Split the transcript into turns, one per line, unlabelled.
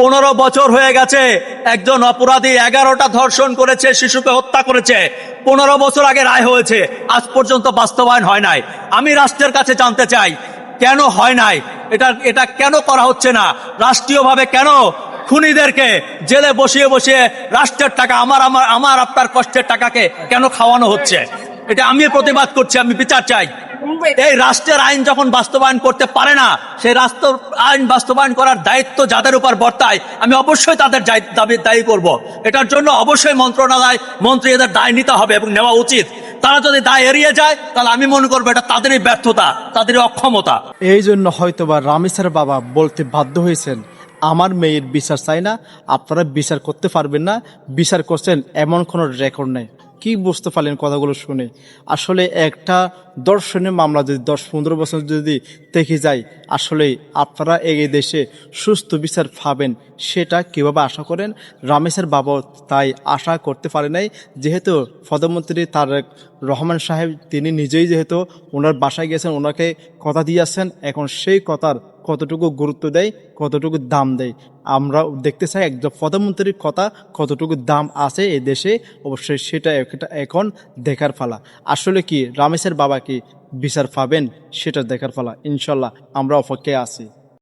15 বছর হয়ে গেছে, একজন অপরাধী 11টা ধর্ষণ করেছে, শিশুকে হত্যা করেছে। 15 বছর আগে রায় হয়েছে, আজ পর্যন্ত বাস্তবায়ন হয় নাই। আমি রাষ্ট্রের কাছে জানতে চাই, কেন হয় নাই? এটা কেন করা হচ্ছে না? রাষ্ট্রীয়ভাবে কেন খুনিদেরকে জেলে বসিয়ে বসিয়ে রাষ্ট্রের টাকা, আমার আপনার কষ্টের টাকাকে কেন খাওয়ানো হচ্ছে? এটা আমি প্রতিবাদ করছি, আমি বিচার চাই। এই রাষ্ট্রের আইন যখন বাস্তবায়ন করতে পারে না, সেই রাষ্ট্র আইন বাস্তবায়ন করার দায়িত্ব যাদের উপর বর্তায়, আমি অবশ্যই তাদের দায়ী করব। এটার জন্য অবশ্যই মন্ত্রণালয়, মন্ত্রী এদের দায় নিতে হবে এবং নেওয়া উচিত। তারা যদি দায় এড়িয়ে যায়, তাহলে আমি মনে করবো এটা তাদেরই ব্যর্থতা, তাদেরই অক্ষমতা।
এই জন্য হয়তোবা রামেশের বাবা বলতে বাধ্য হয়েছেন, আমার মেয়ের বিচার চাই না, আপনারা বিচার করতে পারবেন না, বিচার করছেন এমন কোনো রেকর্ড নেই। কি বুঝতে পারলেন কথাগুলো শুনে? আসলে একটা দর্শনের মামলা যদি 10-15 বছর যদি থেকে যায়, আসলে আপনারা এই দেশে সুস্থ বিচার পাবেন সেটা কীভাবে আশা করেন? রামেশের বাবা তাই আশা করতে পারে নাই, যেহেতু প্রধানমন্ত্রী তারেক রহমান সাহেব তিনি নিজেই যেহেতু ওনার বাসায় গেছেন, ওনাকে কথা দিয়েছেন, এখন সেই কথার কতটুকু গুরুত্ব দেয়, কতটুকু দাম দেয়, আমরা দেখতে চাই একজন প্রধানমন্ত্রীর কথা কতটুকু দাম আছে এই দেশে। অবশ্যই সেটা এখন দেখার পালা। আসলে কি রামেশের বাবা কি বিচার পাবেন সেটা দেখার পালা। ইনশাল্লাহ আমরা অপেক্ষায় আছি।